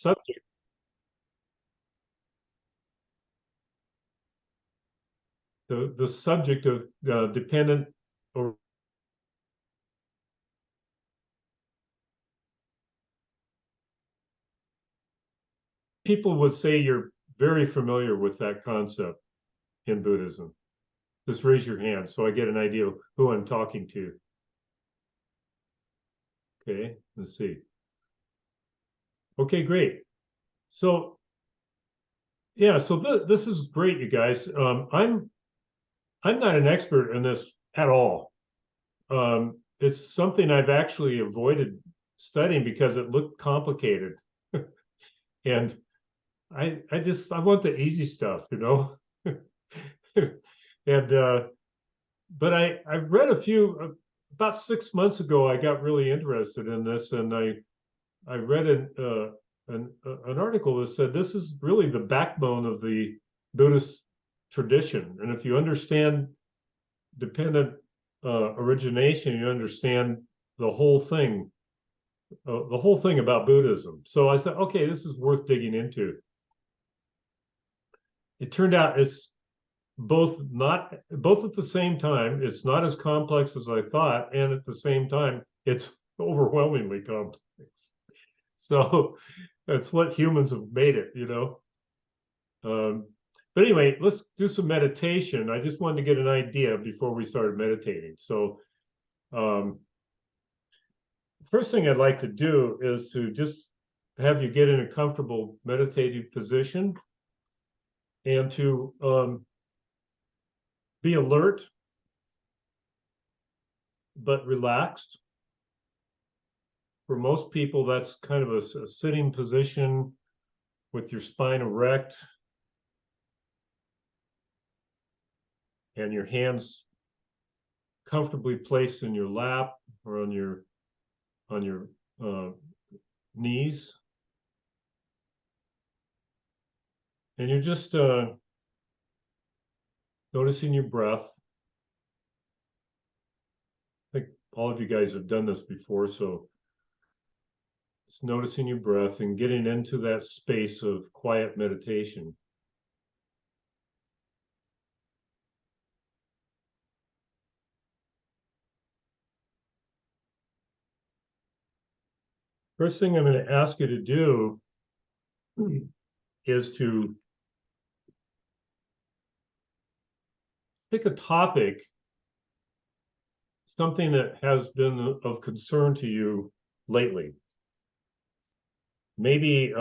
subject, the subject of dependent or people would say you're very familiar with that concept in Buddhism. Just raise your hand so I get an idea of who I'm talking to. Okay, let's see. Okay, great. So yeah, so this is great, you guys. I'm not an expert in this at all. It's something I've actually avoided studying because it looked complicated, and I want the easy stuff, you know. And but I read a few about 6 months ago. I got really interested in this, and I read an article that said this is really the backbone of the Buddhist tradition. And if you understand dependent origination, you understand the whole thing, the whole thing about Buddhism. So I said, okay, this is worth digging into. It turned out it's both at the same time. It's not as complex as I thought, and at the same time, it's overwhelmingly complex. So that's what humans have made it, you know. But anyway, let's do some meditation. I just wanted to get an idea before we started meditating. So first thing I'd like to do is to just have you get in a comfortable meditative position and to be alert but relaxed. For most people, that's kind of a sitting position with your spine erect and your hands comfortably placed in your lap or on your knees. And you're just noticing your breath. I think all of you guys have done this before, so just noticing your breath and getting into that space of quiet meditation. First thing I'm going to ask you to do is to pick a topic, something that has been of concern to you lately. Maybe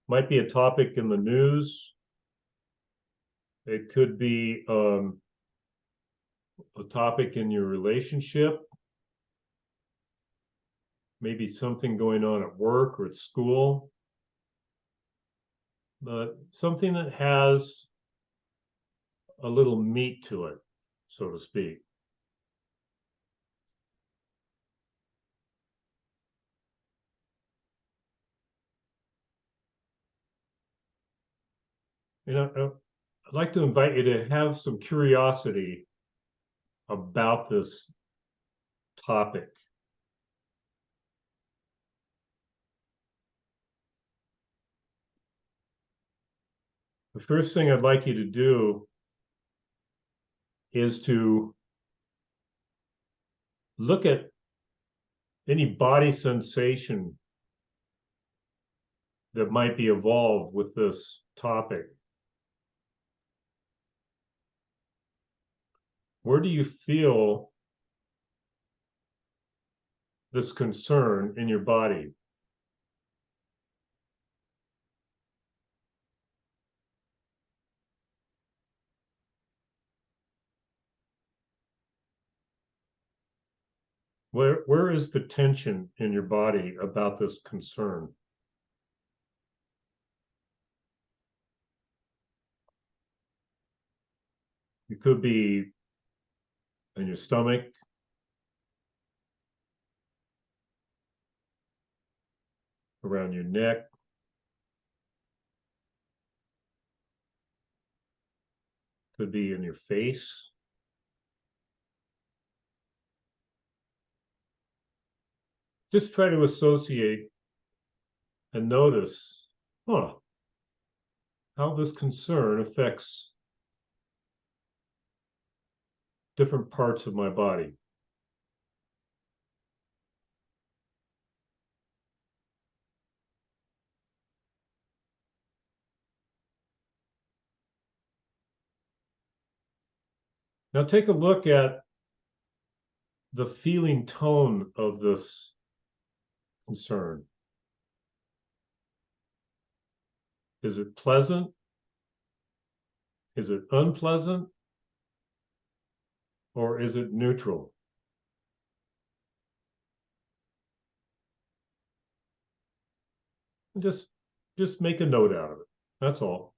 might be a topic in the news. It could be a topic in your relationship, maybe something going on at work or at school, but something that has a little meat to it, so to speak. You know, I'd like to invite you to have some curiosity about this topic. The first thing I'd like you to do is to look at any body sensation that might be involved with this topic. Where do you feel this concern in your body? Where is the tension in your body about this concern? It could be in your stomach, around your neck, could be in your face. Just try to associate and notice, how this concern affects different parts of my body. Now take a look at the feeling tone of this concern. Is it pleasant? Is it unpleasant? Or is it neutral? And just make a note out of it. That's all.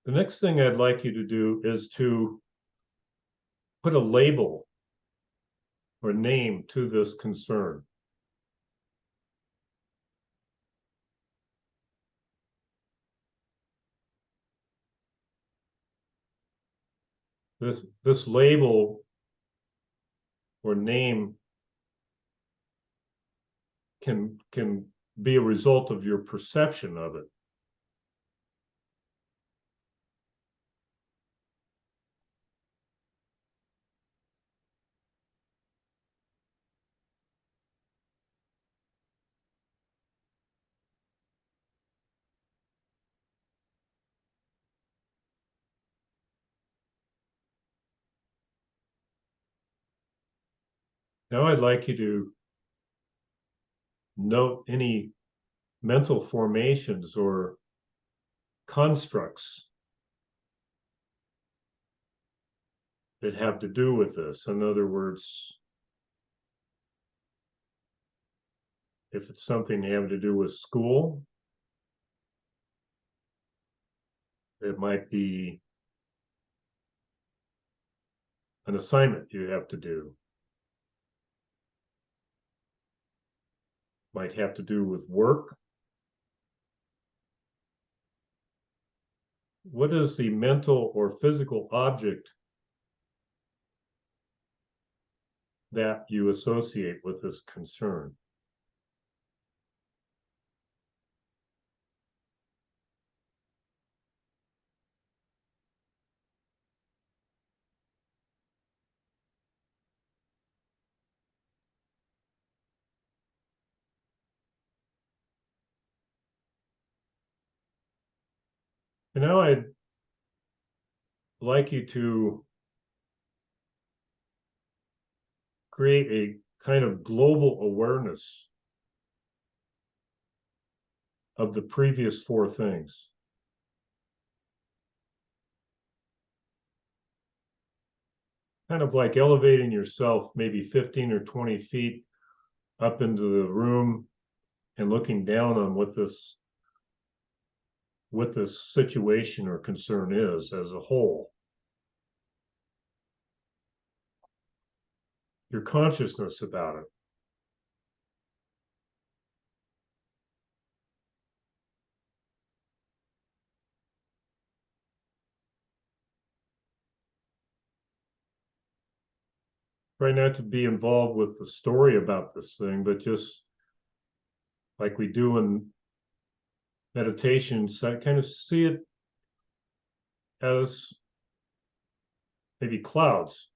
The next thing I'd like you to do is to put a label or name to this concern. This label or name can be a result of your perception of it. Now I'd like you to note any mental formations or constructs that have to do with this. In other words, if it's something having to do with school, it might be an assignment you have to do. Might have to do with work. What is the mental or physical object that you associate with this concern? And now I'd like you to create a kind of global awareness of the previous four things. Kind of like elevating yourself maybe 15 or 20 feet up into the room and looking down on what this situation or concern is as a whole. Your consciousness about it. Try not to be involved with the story about this thing, but just like we do in meditation, so kind of see it as maybe clouds.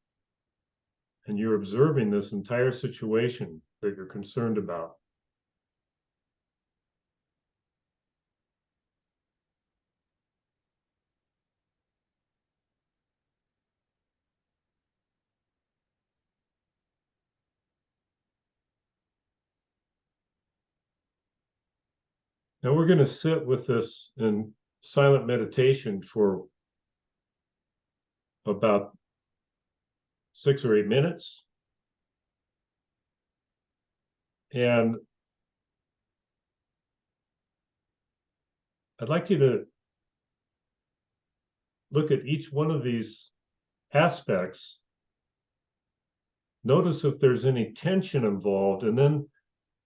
And you're observing this entire situation that you're concerned about. Now we're going to sit with this in silent meditation for about 6 or 8 minutes. And I'd like you to look at each one of these aspects, notice if there's any tension involved, and then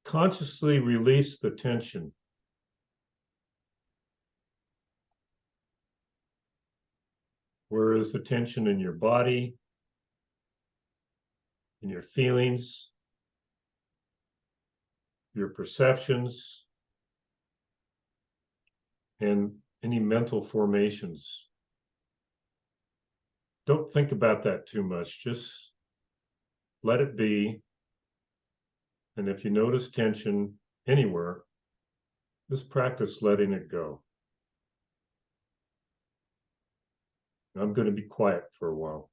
consciously release the tension. Where is the tension in your body, in your feelings, your perceptions, and any mental formations? Don't think about that too much. Just let it be. And if you notice tension anywhere, just practice letting it go. I'm going to be quiet for a while.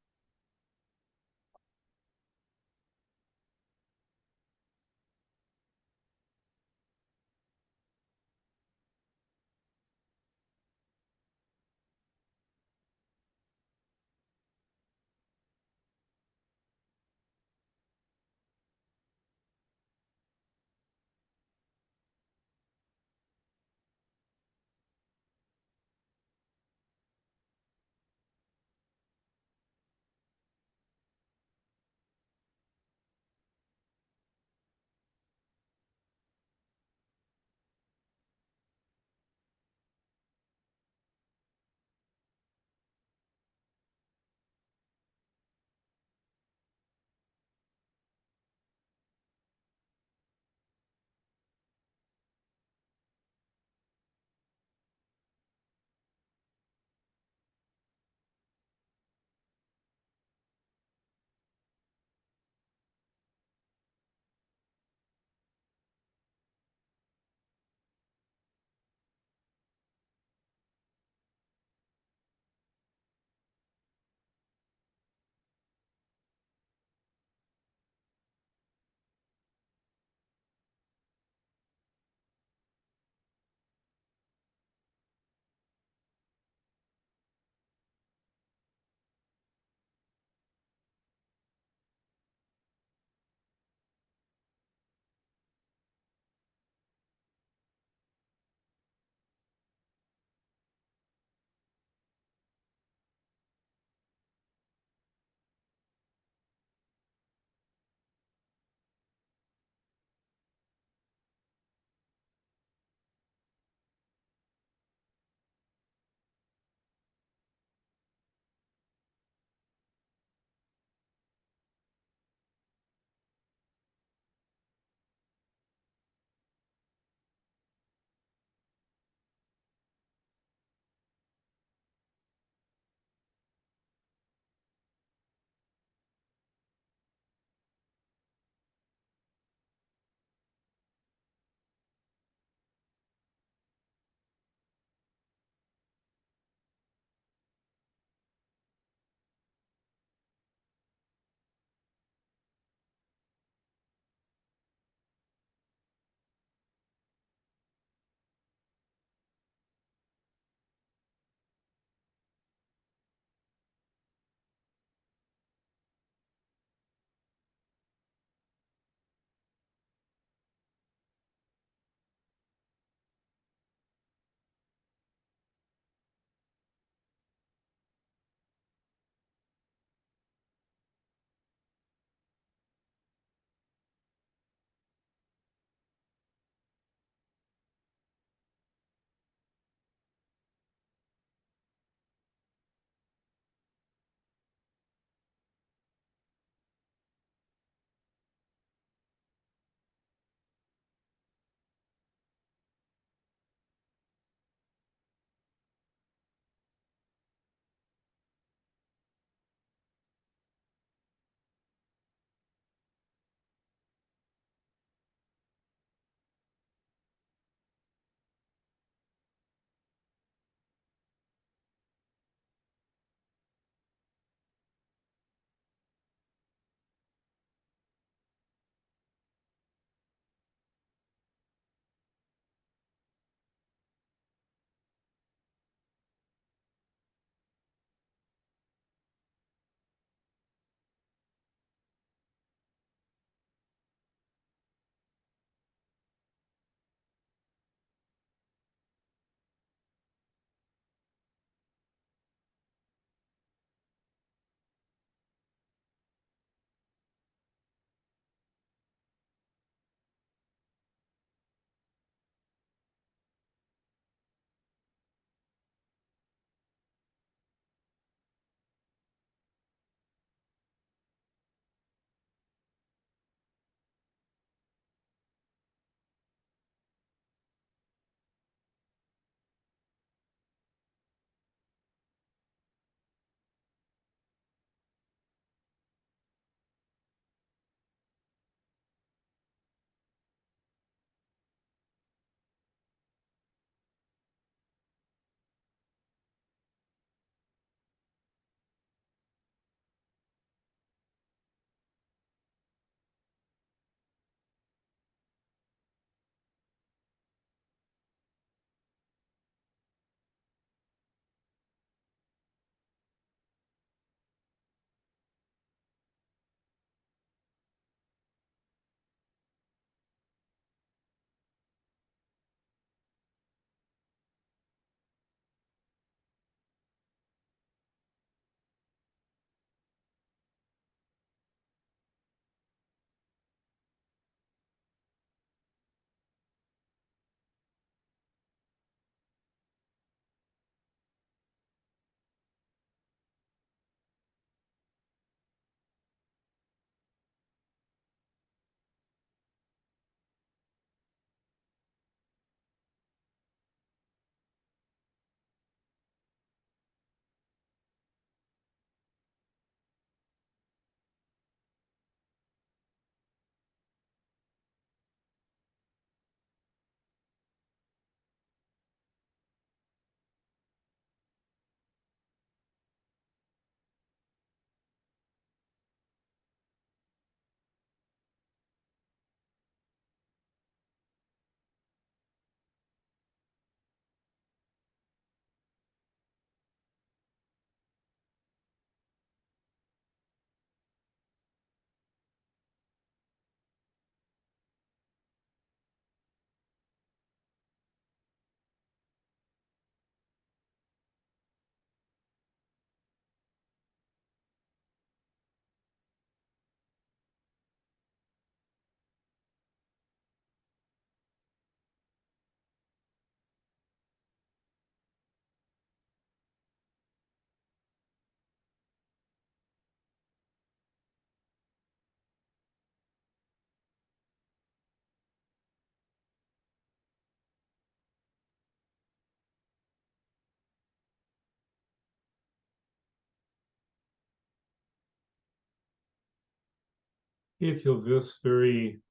If you'll just very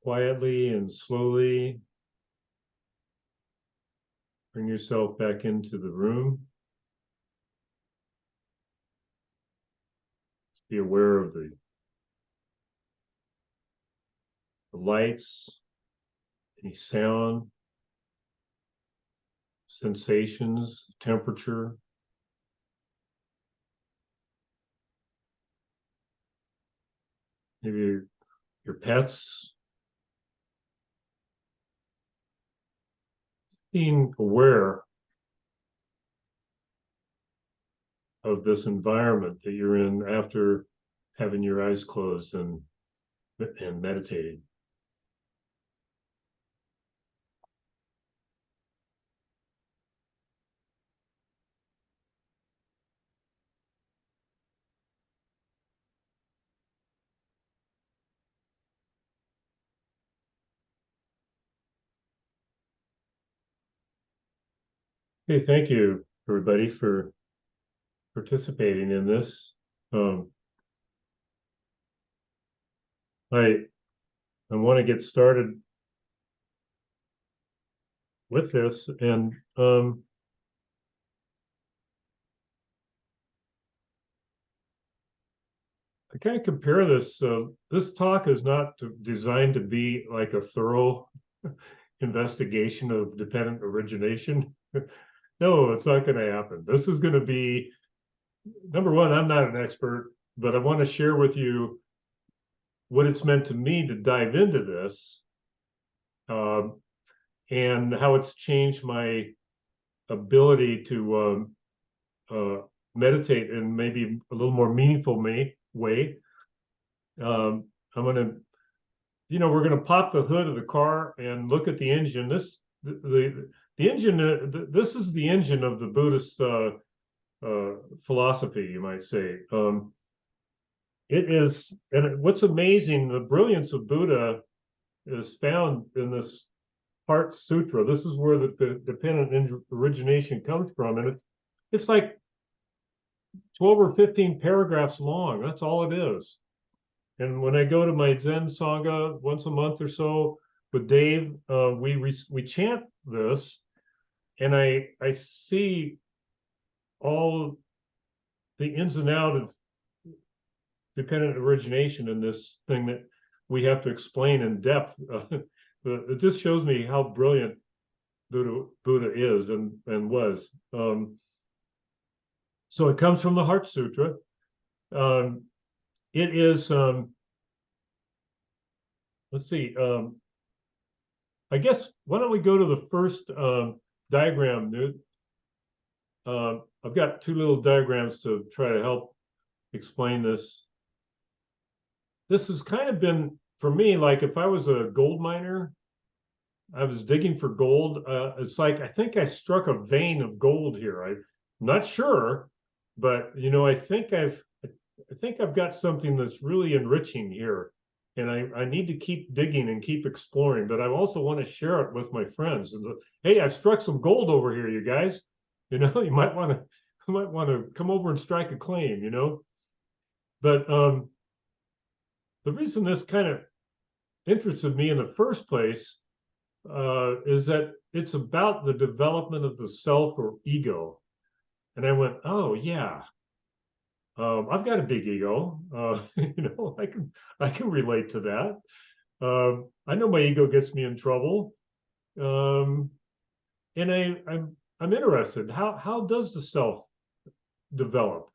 quietly and slowly bring yourself back into the room. Be aware of the lights, any sound, sensations, temperature. Maybe your pets. Being aware of this environment that you're in after having your eyes closed and meditating. Hey, thank you, everybody, for participating in this. Um, I want to get started with this, and I kind of compare this. This talk is not designed to be like a thorough investigation of dependent origination. No, it's not going to happen. This is going to be, number one, I'm not an expert, but I want to share with you what it's meant to me to dive into this, and how it's changed my ability to meditate in maybe a little more meaningful way. I'm going to, we're going to pop the hood of the car and look at the engine. The engine. This is the engine of the Buddhist philosophy, you might say. It is, and what's amazing, the brilliance of Buddha is found in this Heart Sutra. This is where the dependent origination comes from, and it's like 12 or 15 paragraphs long. That's all it is. And when I go to my Zen sangha once a month or so with Dave, we chant this, and I see all the ins and outs of dependent origination in this thing that we have to explain in depth. It just shows me how brilliant Buddha is and was. So it comes from the Heart Sutra. It is, let's see, I guess, why don't we go to the first diagram, Newt? I've got two little diagrams to try to help explain this. This has kind of been, for me, like if I was a gold miner, I was digging for gold. It's like, I think I struck a vein of gold here. I'm not sure, but I think I've got something that's really enriching here, and I need to keep digging and keep exploring. But I also want to share it with my friends. And hey, I've struck some gold over here, you guys. You might want to come over and strike a claim. But the reason this kind of interested me in the first place is that it's about the development of the self or ego. And I went, oh yeah, I've got a big ego. I can relate to that. I know my ego gets me in trouble, and I'm interested. How does the self develop?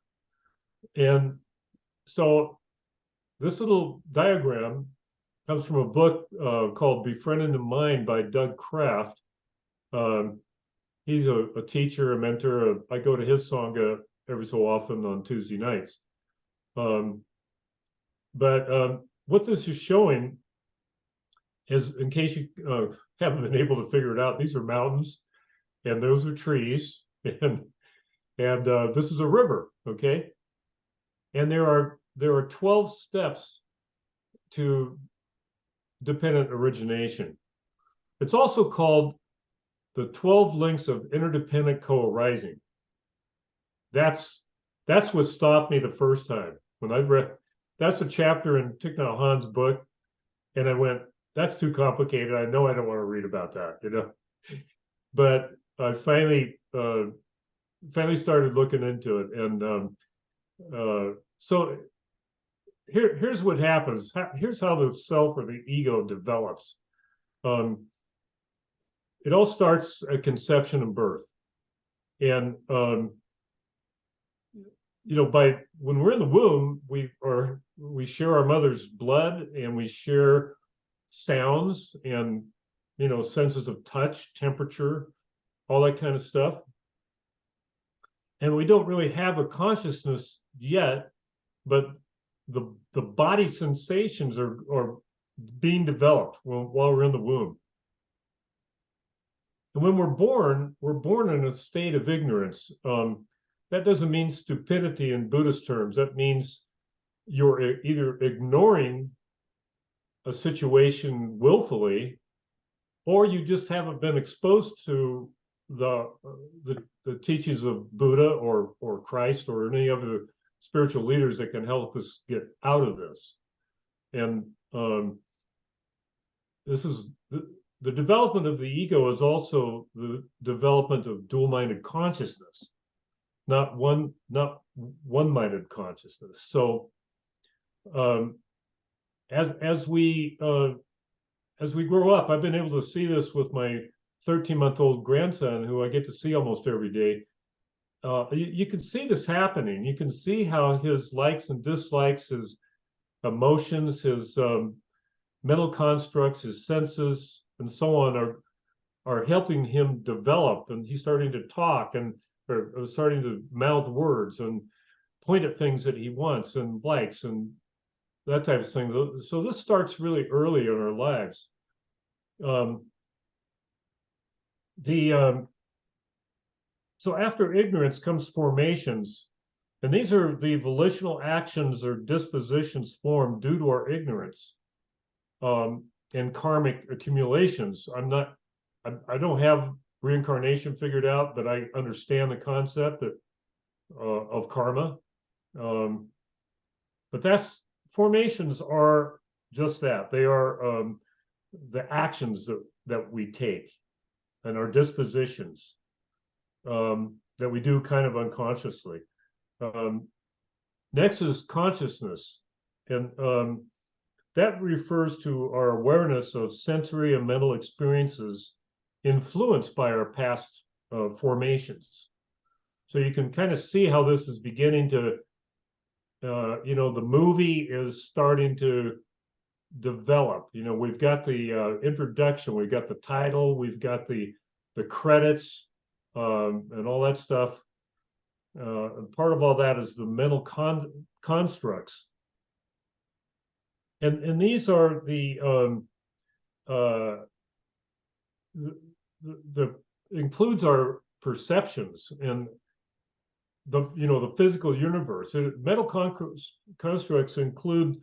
And so this little diagram comes from a book called Befriending the Mind by Doug Kraft. He's a teacher, a mentor. I go to his sangha every so often on Tuesday nights. But what this is showing is, in case you haven't been able to figure it out, these are mountains, and those are trees, and this is a river, okay? And there are 12 steps to dependent origination. It's also called the 12 links of interdependent co-arising. That's what stopped me the first time when I read that's a chapter in Thich Nhat Hanh's book, and I went, that's too complicated. I know I don't want to read about that, you know. But I finally started looking into it, and so here's what happens. Here's how the self or the ego develops. It all starts at conception and birth, and you know, by when we're in the womb, we share our mother's blood, and we share sounds, and you know, senses of touch, temperature, all that kind of stuff. And we don't really have a consciousness yet, but the body sensations are being developed while we're in the womb. And when we're born in a state of ignorance. That doesn't mean stupidity in Buddhist terms. That means you're either ignoring a situation willfully, or you just haven't been exposed to the teachings of Buddha or Christ or any other spiritual leaders that can help us get out of this. And this is the development of the ego is also the development of dual-minded consciousness, not one-minded consciousness. So as we grow up, I've been able to see this with my 13-month-old grandson, who I get to see almost every day. You can see this happening. You can see how his likes and dislikes, his emotions, his mental constructs, his senses, and so on are helping him develop. And he's starting to talk and or starting to mouth words and point at things that he wants and likes and that type of thing. So this starts really early in our lives. So after ignorance comes formations, and these are the volitional actions or dispositions formed due to our ignorance, and karmic accumulations. I don't have reincarnation figured out, but I understand the concept of karma. But formations are just that. They are the actions that we take and our dispositions that we do kind of unconsciously. Next is consciousness, and that refers to our awareness of sensory and mental experiences influenced by our past formations. So you can kind of see how this is beginning to, the movie is starting to develop. You know, we've got the introduction, we've got the title, we've got the credits, and all that stuff. And part of all that is the mental constructs. And these are the includes our perceptions and the physical universe. Mental constructs include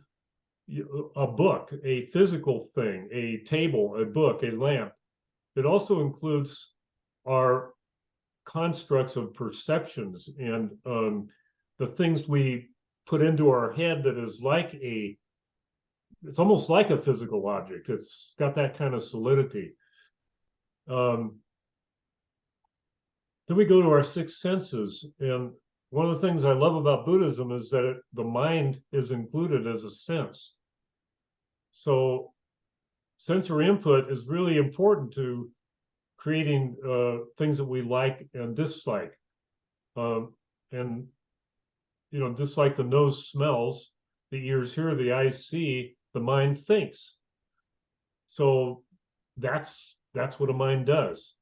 a book, a physical thing, a table, a book, a lamp. It also includes our constructs of perceptions and the things we put into our head that is like it's almost like a physical object. It's got that kind of solidity. Then we go to our six senses, and one of the things I love about Buddhism is that the mind is included as a sense. So sensory input is really important to creating things that we like and dislike. And just like the nose smells, the ears hear, the eyes see, the mind thinks. So that's what a mind does.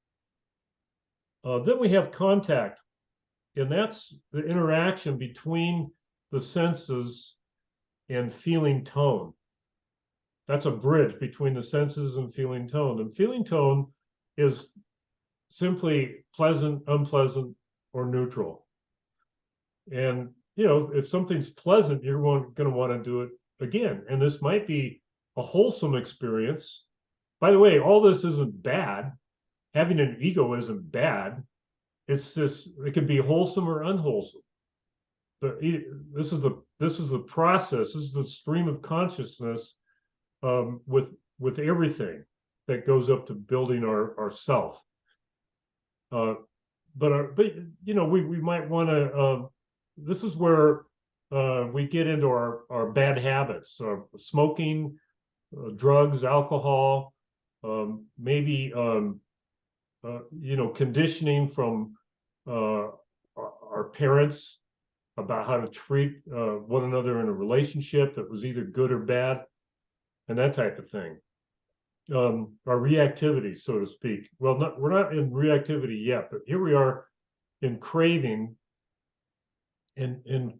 Then we have contact, and that's the interaction between the senses and feeling tone. That's a bridge between the senses and feeling tone. And feeling tone is simply pleasant, unpleasant, or neutral. And if something's pleasant, you're going to want to do it again. And this might be a wholesome experience. By the way, all this isn't bad. Having an ego isn't bad. It's just, it can be wholesome or unwholesome. this is the process. This is the stream of consciousness, with everything that goes up to building our self. But we might want to. This is where we get into our bad habits, smoking, drugs, alcohol, maybe conditioning from our parents about how to treat one another in a relationship that was either good or bad, and that type of thing. Our reactivity, so to speak. Well, we're not in reactivity yet, but here we are in craving. And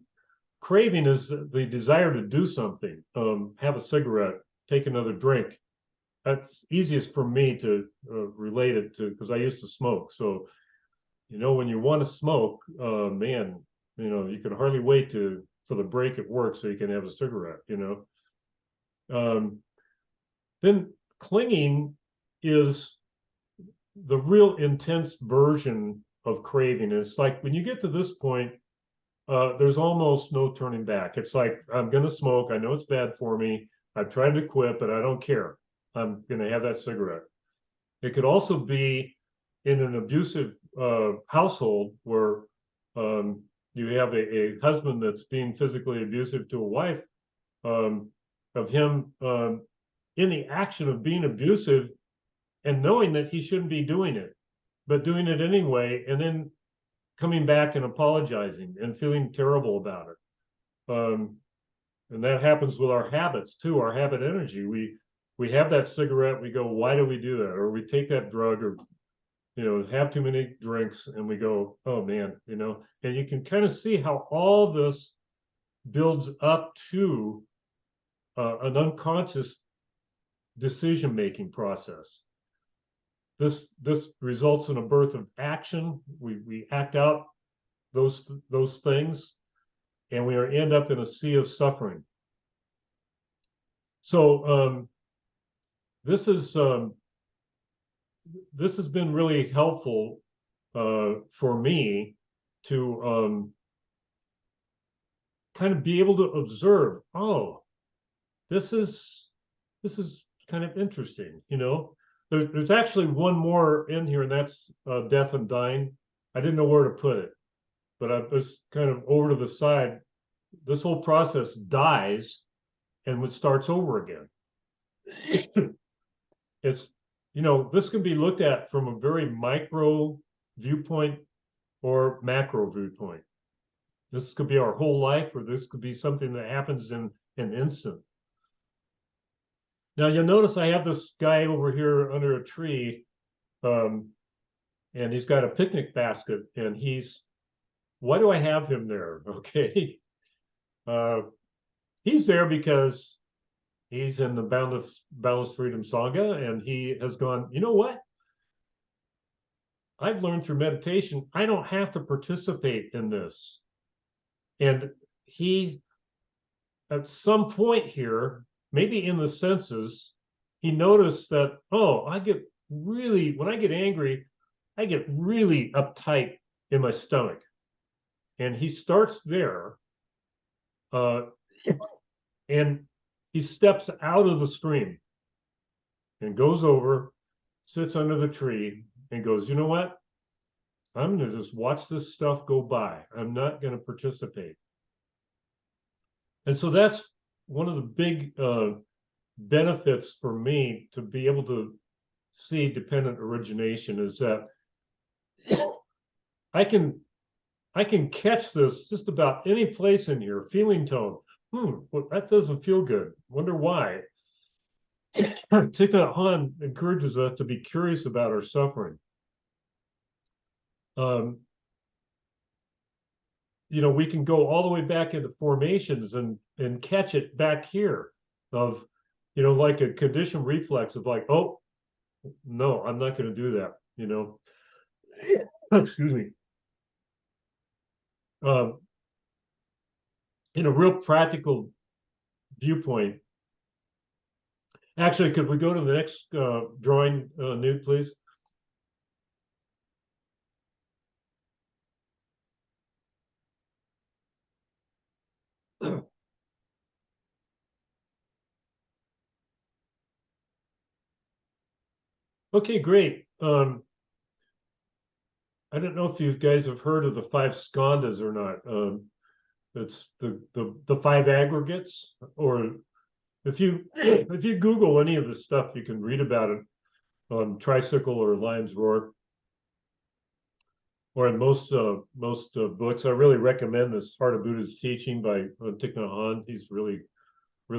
craving is the desire to do something, have a cigarette, take another drink. That's easiest for me to relate it to, because I used to smoke. So, when you want to smoke, man, you can hardly wait for the break at work so you can have a cigarette, Then clinging is the real intense version of craving. It's like when you get to this point, there's almost no turning back. It's like, I'm going to smoke. I know it's bad for me. I've tried to quit, but I don't care. I'm going to have that cigarette. It could also be in an abusive household where you have a husband that's being physically abusive to a wife, of him in the action of being abusive and knowing that he shouldn't be doing it, but doing it anyway, and then coming back and apologizing and feeling terrible about it. And that happens with our habits too, our habit energy. We have that cigarette, we go, why do we do that? Or we take that drug, or have too many drinks, and we go, oh man, and you can kind of see how all this builds up to an unconscious decision-making process. This results in a birth of action. We act out those things, and we end up in a sea of suffering. So this has been really helpful for me to kind of be able to observe. Oh, this is kind of interesting, There's actually one more in here, and that's death and dying. I didn't know where to put it, but I was kind of over to the side. This whole process dies and it starts over again. It's, this can be looked at from a very micro viewpoint or macro viewpoint. This could be our whole life, or this could be something that happens in an instant. Now you'll notice I have this guy over here under a tree, and he's got a picnic basket, and why do I have him there? Okay. He's there because he's in the Boundless Freedom Sangha, and he has gone, you know what? I've learned through meditation, I don't have to participate in this. And he, at some point here, maybe in the senses, he noticed that, oh, when I get angry, I get really uptight in my stomach. And he starts there, and he steps out of the stream and goes over, sits under the tree, and goes, you know what? I'm going to just watch this stuff go by. I'm not going to participate. And so that's one of the big benefits for me to be able to see dependent origination, is that I can catch this just about any place in here. Feeling tone. Well, that doesn't feel good. Wonder why. Thich Nhat Hanh encourages us to be curious about our suffering. We can go all the way back into formations and catch it back here of, like a conditioned reflex of like, oh, no, I'm not going to do that, excuse me. In a real practical viewpoint, actually, could we go to the next drawing, Newt, please? Okay, great. I don't know if you guys have heard of the five skandhas or not. It's the five aggregates, or if you Google any of this stuff, you can read about it on Tricycle or Lion's Roar, or in most books. I really recommend this Heart of Buddha's Teaching by Thich Nhat Hanh. He's really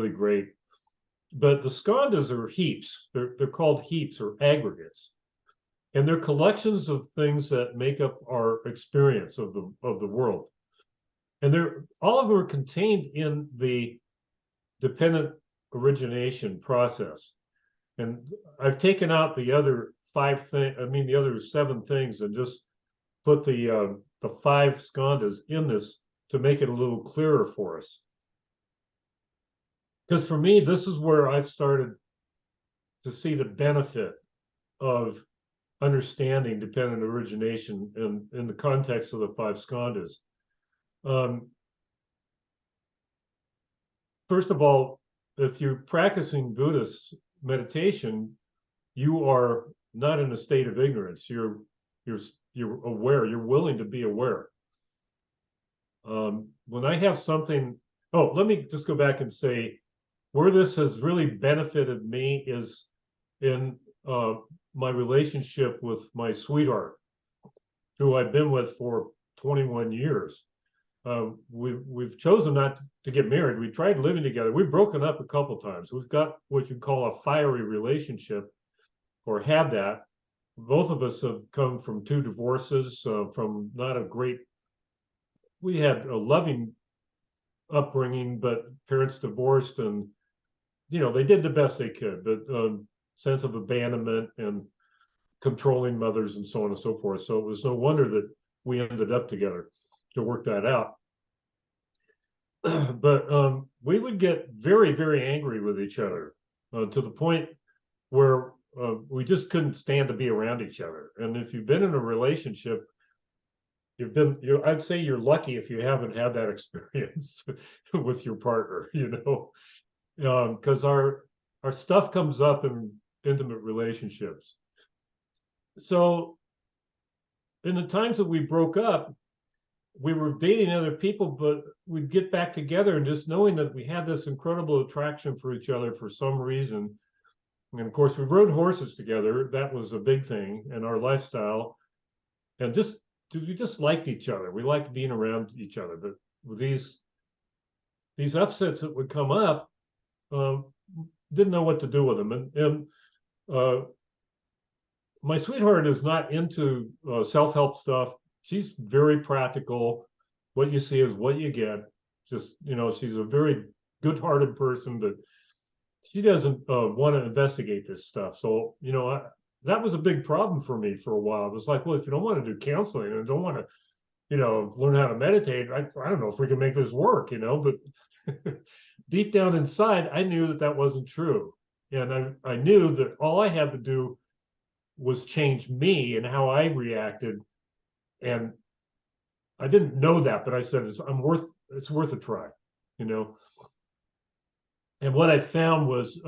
great. But the skandhas are heaps. They're called heaps or aggregates, and they're collections of things that make up our experience of the world. And they're all of them are contained in the dependent origination process. And I've taken out the other the other seven things, and just put the five skandhas in this to make it a little clearer for us. Because for me, this is where I've started to see the benefit of understanding dependent origination in the context of the five skandhas. Um, First of all, if you're practicing Buddhist meditation, you are not in a state of ignorance. You're aware. You're willing to be aware. When I have something, oh, let me just go back and say where this has really benefited me is in my relationship with my sweetheart, who I've been with for 21 years. We've chosen not to get married. We tried living together. We've broken up a couple times. We've got what you call a fiery relationship, or had that. Both of us have come from two divorces, from not a great. We had a loving upbringing, but parents divorced, and they did the best they could. But sense of abandonment and controlling mothers and so on and so forth. So it was no wonder that we ended up together to work that out. But we would get very angry with each other, to the point where we just couldn't stand to be around each other. And if you've been in a relationship, I'd say you're lucky if you haven't had that experience with your partner, because our stuff comes up in intimate relationships. So in the times that we broke up, we were dating other people, but we'd get back together, and just knowing that we had this incredible attraction for each other for some reason. And of course, we rode horses together. That was a big thing in our lifestyle. And we just liked each other. We liked being around each other. But with these upsets that would come up, didn't know what to do with them. And my sweetheart is not into self-help stuff. She's very practical. What you see is what you get. Just, she's a very good-hearted person, but she doesn't want to investigate this stuff. So, that was a big problem for me for a while. It was like, well, if you don't want to do counseling and don't want to, learn how to meditate, I don't know if we can make this work, but deep down inside, I knew that wasn't true. And I knew that all I had to do was change me and how I reacted. And I didn't know that, but I said, it's worth a try, And what I found was,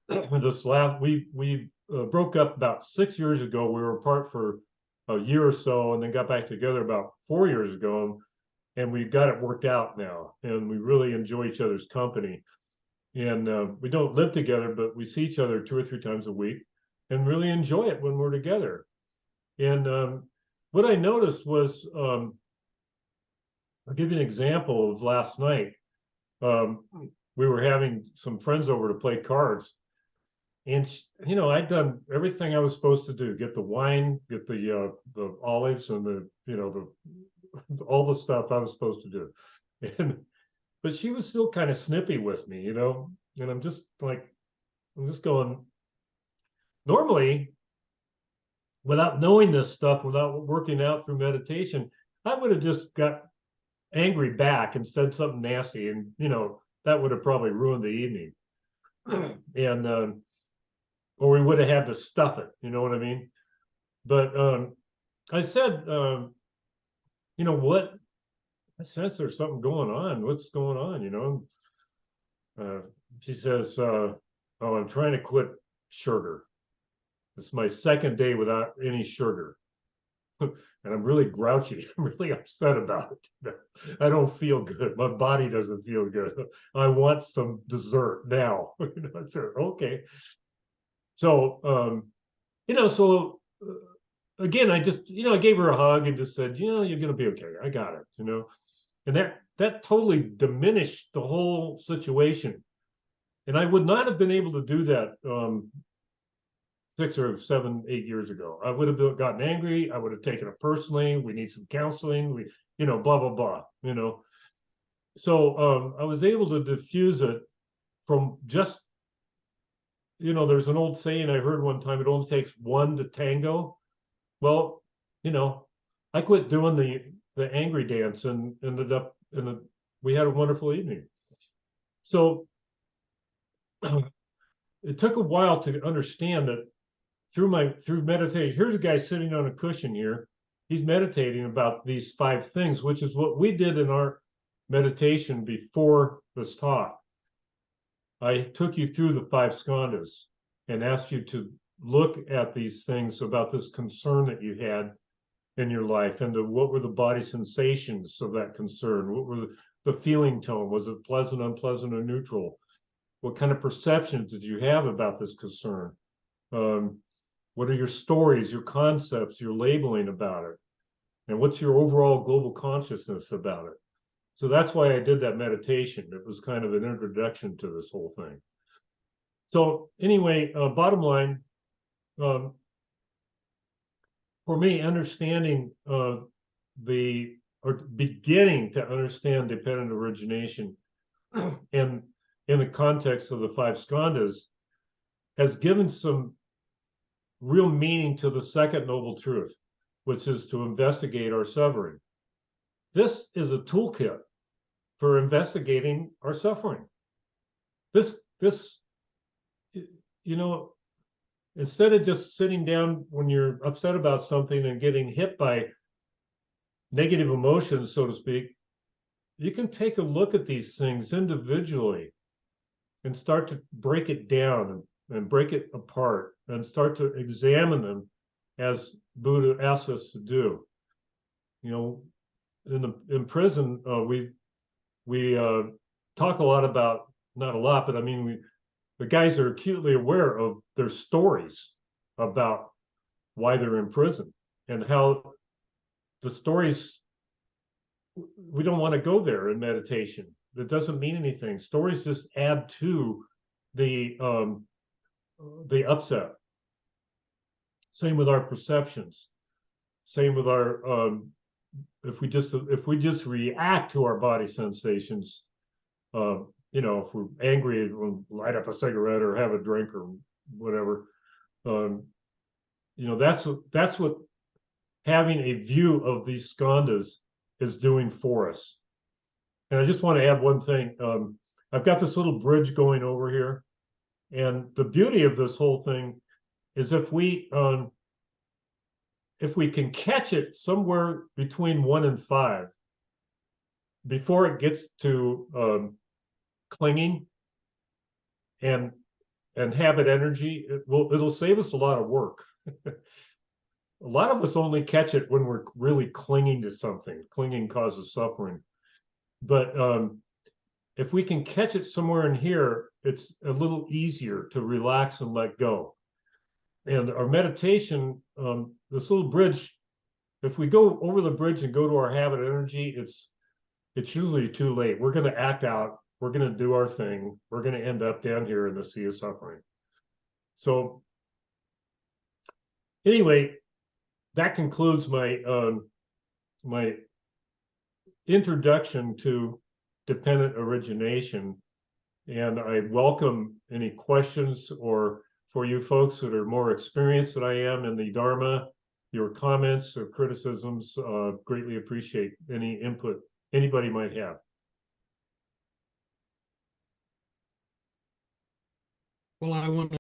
we broke up about 6 years ago. We were apart for a year or so, and then got back together about 4 years ago, and we got it worked out now, and we really enjoy each other's company. And we don't live together, but we see each other 2 or 3 times a week, and really enjoy it when we're together. And what I noticed was, I'll give you an example of last night. We were having some friends over to play cards, and I'd done everything I was supposed to do: get the wine, get the olives, and all the stuff I was supposed to do. But she was still kind of snippy with me, and I'm just going. Normally, without knowing this stuff, without working out through meditation, I would have just got angry back and said something nasty, and that would have probably ruined the evening. And or we would have had to stuff it, you know what I mean? But I said, what I sense there's something going on. What's going on? Uh, she says, oh, I'm trying to quit sugar. It's my second day without any sugar. And I'm really grouchy. I'm really upset about it. I don't feel good. My body doesn't feel good. I want some dessert now. I said, okay. So, so again, I just, I gave her a hug and just said, you're going to be okay. I got it. And that totally diminished the whole situation. And I would not have been able to do that 6 or 7, 8 years ago. I would have gotten angry. I would have taken it personally. We need some counseling. Blah, blah, blah, So I was able to diffuse it from just, there's an old saying I heard one time, it only takes one to tango. Well, I quit doing the angry dance and ended up we had a wonderful evening. So it took a while to understand that through meditation. Here's a guy sitting on a cushion here. He's meditating about these 5 things, which is what we did in our meditation before this talk. I took you through the 5 skandhas and asked you to look at these things about this concern that you had in your life, and what were the body sensations of that concern? What were the feeling tone? Was it pleasant, unpleasant, or neutral? What kind of perceptions did you have about this concern? What are your stories, your concepts, your labeling about it? And what's your overall global consciousness about it? So that's why I did that meditation. It was kind of an introduction to this whole thing. So anyway, bottom line, for me, understanding or beginning to understand dependent origination in the context of the 5 skandhas has given some real meaning to the second noble truth, which is to investigate our suffering. This is a toolkit for investigating our suffering. This, instead of just sitting down when you're upset about something and getting hit by negative emotions, so to speak, you can take a look at these things individually and start to break it down and break it apart and start to examine them as Buddha asks us to do. In prison, we talk a lot about, not a lot, but I mean, the guys are acutely aware of their stories about why they're in prison and how the stories, we don't want to go there in meditation. That doesn't mean anything. Stories just add to the upset. Same with our perceptions. Same with our if we just react to our body sensations, if we're angry, we'll light up a cigarette or have a drink or whatever. That's what having a view of these skandhas is doing for us. And I just want to add one thing. I've got this little bridge going over here, and the beauty of this whole thing is if we can catch it somewhere between 1 and 5 before it gets to clinging and habit energy, it'll save us a lot of work. A lot of us only catch it when we're really clinging to something. Clinging causes suffering. But if we can catch it somewhere in here, it's a little easier to relax and let go. And our meditation, this little bridge, if we go over the bridge and go to our habit energy, it's usually too late. We're going to act out. We're going to do our thing. We're going to end up down here in the sea of suffering. So anyway, that concludes my my introduction to dependent origination. And I welcome any questions, or for you folks that are more experienced than I am in the Dharma, your comments or criticisms, greatly appreciate any input anybody might have. Well, I want to